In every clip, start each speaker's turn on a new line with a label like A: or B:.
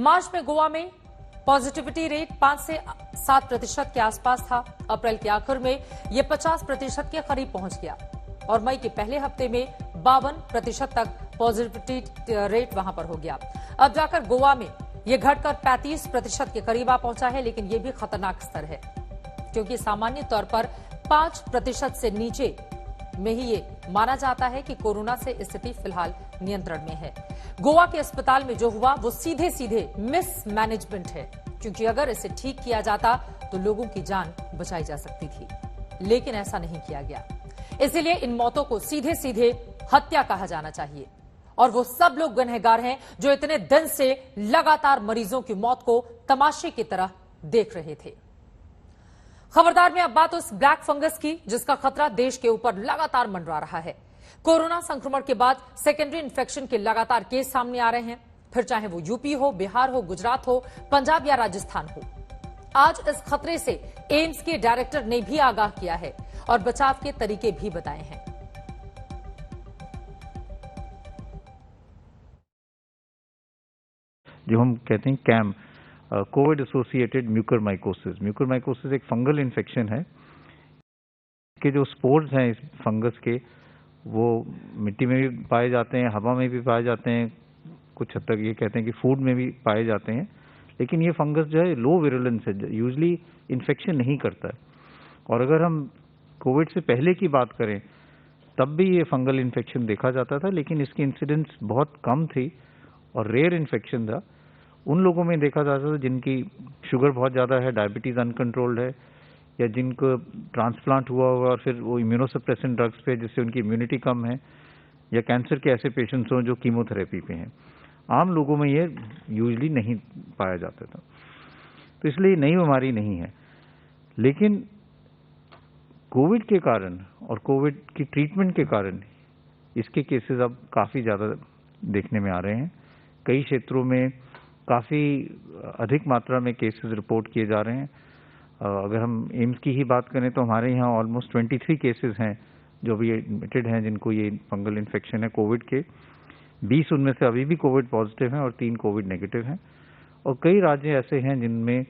A: मार्च में गोवा में positivity rate 5 से 7% के आसपास था। अप्रैल के आखिर में यह 50% के करीब पहुंच गया और मई के पहले हफ्ते में 52% तक पॉजिटिविटी रेट वहां पर हो गया। अब जाकर गोवा में यह घटकर 35% के करीब आ पहुंचा है, लेकिन यह भी खतरनाक स्तर है क्योंकि सामान्य तौर पर 5% से नीचे में ही ये माना जाता है कि कोरोना से स्थिति फिलहाल नियंत्रण में है। गोवा के अस्पताल में जो हुआ वो सीधे सीधे मिसमैनेजमेंट है, क्योंकि अगर इसे ठीक किया जाता तो लोगों की जान बचाई जा सकती थी, लेकिन ऐसा नहीं किया गया। इसलिए इन मौतों को सीधे सीधे हत्या कहा जाना चाहिए और वो सब लोग गुनहगार हैं जो इतने दिन से लगातार मरीजों की मौत को तमाशे की तरह देख रहे थे। खबरदार में अब बात उस ब्लैक फंगस की जिसका खतरा देश के ऊपर लगातार मंडरा रहा है। कोरोना संक्रमण के बाद सेकेंडरी इन्फेक्शन के लगातार केस सामने आ रहे हैं, फिर चाहे वो यूपी हो, बिहार हो, गुजरात हो, पंजाब या राजस्थान हो। आज इस खतरे से एम्स के डायरेक्टर ने भी आगाह किया है और बचाव के तरीके भी बताए हैं।
B: जो हम कहते हैं CAM, covid associated mucormycosis. Mucormycosis एक फंगल इन्फेक्शन है कि जो स्पोर्स हैं इस फंगस के वो मिट्टी में भी पाए जाते हैं, हवा में भी पाए जाते हैं, कुछ हद तक ये कहते हैं कि फूड में भी पाए जाते हैं। लेकिन ये फंगस जो है लो विरुलेंस है, यूजली इन्फेक्शन नहीं करता है। और अगर हम कोविड से पहले की बात करें तब भी ये फंगल इन्फेक्शन देखा जाता था, लेकिन इसकी इंसिडेंस बहुत कम थी और रेयर इन्फेक्शन था। उन लोगों में देखा जाता था जिनकी शुगर बहुत ज़्यादा है, डायबिटीज़ अनकंट्रोल्ड है, या जिनको ट्रांसप्लांट हुआ हुआ और फिर वो इम्यूनोसप्रेसेंट ड्रग्स पे जिससे उनकी इम्यूनिटी कम है, या कैंसर के ऐसे पेशेंट्स हों जो कीमोथेरेपी पे हैं। आम लोगों में ये यूजली नहीं पाया जाता था, तो इसलिए नई बीमारी नहीं है। लेकिन कोविड के कारण और कोविड की ट्रीटमेंट के कारण इसके केसेस अब काफ़ी ज़्यादा देखने में आ रहे हैं। कई क्षेत्रों में काफ़ी अधिक मात्रा में केसेस रिपोर्ट किए जा रहे हैं। अगर हम एम्स की ही बात करें तो हमारे यहाँ ऑलमोस्ट 23 केसेस हैं जो भी एडमिटेड हैं जिनको ये फंगल इन्फेक्शन है कोविड के। 20 उनमें से अभी भी कोविड पॉजिटिव हैं और 3 कोविड नेगेटिव हैं। और कई राज्य ऐसे हैं जिनमें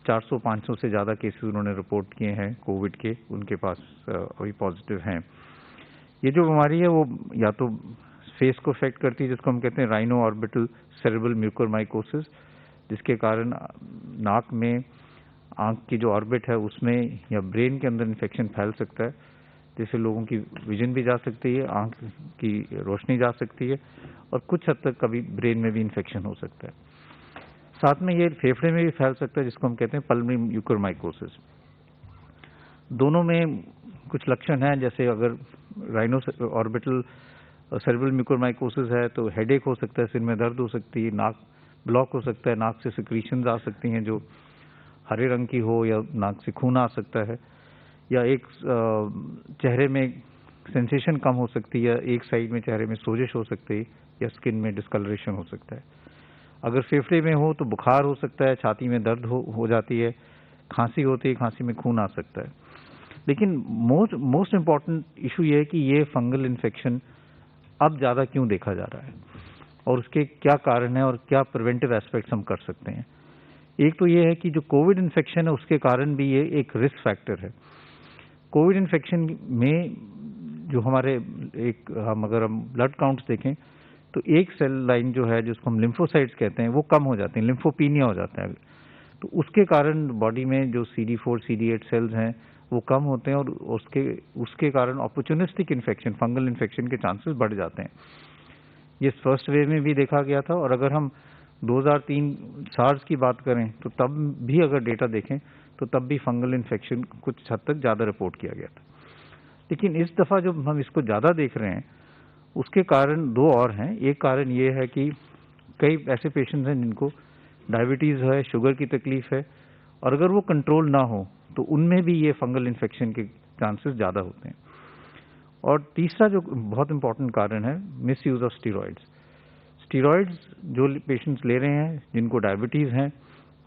B: 400-500 से ज़्यादा केसेस उन्होंने रिपोर्ट किए हैं कोविड के, उनके पास अभी पॉजिटिव हैं। ये जो बीमारी है वो या तो फेस को अफेक्ट करती है जिसको हम कहते हैं राइनो ऑर्बिटल सेरेब्रल म्यूकरमाइकोसिस, जिसके कारण नाक में, आंख की जो ऑर्बिट है उसमें या ब्रेन के अंदर इन्फेक्शन फैल सकता है, जिससे लोगों की विजन भी जा सकती है, आंख की रोशनी जा सकती है और कुछ हद तक कभी ब्रेन में भी इन्फेक्शन हो सकता है। साथ में ये फेफड़े में भी फैल सकता है जिसको हम कहते हैं पल्मोनरी म्यूकरमाइकोसिस। दोनों में कुछ लक्षण हैं, जैसे अगर राइनो ऑर्बिटल सेरेब्रल म्यूकरमाइकोसिस है तो हेडेक हो सकता है, सिर में दर्द हो सकती है, नाक ब्लॉक हो सकता है, नाक से सिक्रीशंस आ सकती हैं जो हरे रंग की हो, या नाक से खून आ सकता है, या एक चेहरे में सेंसेशन कम हो सकती है, एक साइड में चेहरे में सोजिश हो सकती है, या स्किन में डिस्कलरेशन हो सकता है। अगर फेफड़े में हो तो बुखार हो सकता है, छाती में दर्द हो जाती है, खांसी होती है, खांसी में खून आ सकता है। लेकिन मोस्ट इम्पॉर्टेंट इशू ये है कि ये फंगल इन्फेक्शन अब ज़्यादा क्यों देखा जा रहा है और उसके क्या कारण है और क्या प्रिवेंटिव एस्पेक्ट्स हम कर सकते हैं। एक तो ये है कि जो कोविड इन्फेक्शन है उसके कारण भी ये एक रिस्क फैक्टर है। कोविड इन्फेक्शन में जो हमारे हम ब्लड काउंट्स देखें तो एक सेल लाइन जो है जिसको हम लिम्फोसाइट्स कहते हैं वो कम हो जाते हैं, लिम्फोपीनिया हो जाता है। तो उसके कारण बॉडी में जो CD4 CD8 सेल्स हैं वो कम होते हैं और उसके कारण अपॉर्चुनिस्टिक इन्फेक्शन, फंगल इन्फेक्शन के चांसेस बढ़ जाते हैं। ये फर्स्ट वेव में भी देखा गया था और अगर हम 2003 सार्स की बात करें तो तब भी अगर डेटा देखें तो तब भी फंगल इन्फेक्शन कुछ हद तक ज़्यादा रिपोर्ट किया गया था। लेकिन इस दफ़ा जो हम इसको ज़्यादा देख रहे हैं उसके कारण 2 और हैं। एक कारण ये है कि कई ऐसे पेशेंट्स हैं जिनको डायबिटीज़ है, शुगर की तकलीफ़ है, और अगर वो कंट्रोल ना हो तो उनमें भी ये फंगल इन्फेक्शन के चांसेस ज़्यादा होते हैं। और तीसरा जो बहुत इंपॉर्टेंट कारण है, miss use of steroids. Steroids जो पेशेंट्स ले रहे हैं जिनको डायबिटीज़ हैं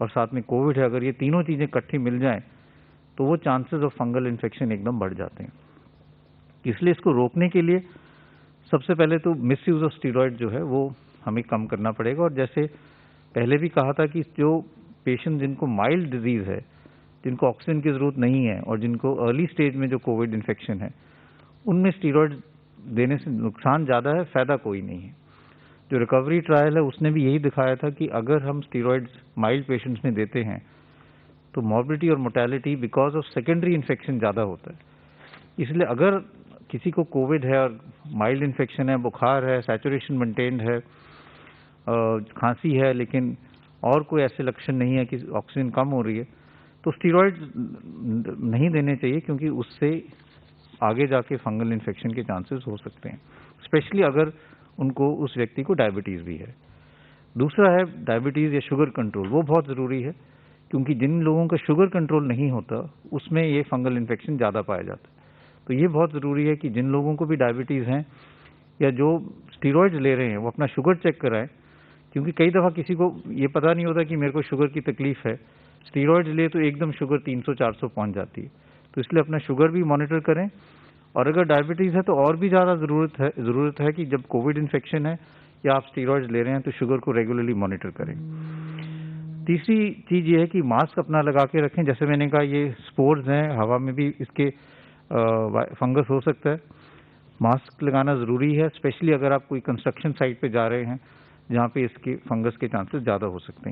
B: और साथ में कोविड है, अगर ये तीनों चीज़ें इकट्ठी मिल जाएं तो वो चांसेस ऑफ फंगल इन्फेक्शन एकदम बढ़ जाते हैं। इसलिए इसको रोकने के लिए सबसे पहले तो मिस यूज़ ऑफ स्टीरॉइड जो है वो हमें कम करना पड़ेगा। और जैसे पहले भी कहा था कि जो पेशेंट जिनको माइल्ड डिजीज है, जिनको ऑक्सीजन की जरूरत नहीं है और जिनको अर्ली स्टेज में जो कोविड इन्फेक्शन है, उनमें स्टीरॉयड देने से नुकसान ज़्यादा है, फायदा कोई नहीं है। जो रिकवरी ट्रायल है उसने भी यही दिखाया था कि अगर हम स्टीरॉयड्स माइल्ड पेशेंट्स में देते हैं तो मॉर्बिलिटी और mortality because of secondary infection ज़्यादा होता है। इसलिए अगर किसी को कोविड है और माइल्ड इन्फेक्शन है, बुखार है, सैचुरेशन मेंटेन्ड है, खांसी है, लेकिन और कोई ऐसे लक्षण नहीं है कि ऑक्सीजन कम हो रही है, तो स्टीरॉयड नहीं देने चाहिए, क्योंकि उससे आगे जाके फंगल इन्फेक्शन के चांसेस हो सकते हैं, स्पेशली अगर उनको उस व्यक्ति को डायबिटीज़ भी है। दूसरा है डायबिटीज़ या शुगर कंट्रोल, वो बहुत ज़रूरी है, क्योंकि जिन लोगों का शुगर कंट्रोल नहीं होता उसमें ये फंगल इन्फेक्शन ज़्यादा पाया जाता है। तो ये बहुत ज़रूरी है कि जिन लोगों को भी डायबिटीज़ हैं या जो स्टीरॉयड्स ले रहे हैं वो अपना शुगर चेक कराएं, क्योंकि कई दफ़ा किसी को ये पता नहीं होता कि मेरे को शुगर की तकलीफ है, स्टीरॉयड्स ले तो एकदम शुगर 300-400 पहुंच जाती है। तो इसलिए अपना शुगर भी मॉनिटर करें, और अगर डायबिटीज़ है तो और भी ज़्यादा ज़रूरत है कि जब कोविड इन्फेक्शन है या आप स्टीरॉयड्स ले रहे हैं तो शुगर को रेगुलरली मॉनिटर करें। तीसरी चीज़ ये है कि मास्क अपना लगा के रखें। जैसे मैंने कहा, ये स्पोर्स हैं, हवा में भी इसके फंगस हो सकता है। मास्क लगाना ज़रूरी है, स्पेशली अगर आप कोई कंस्ट्रक्शन साइट पे जा रहे हैं जहाँ पे इसके फंगस के चांसेस ज़्यादा हो सकते हैं।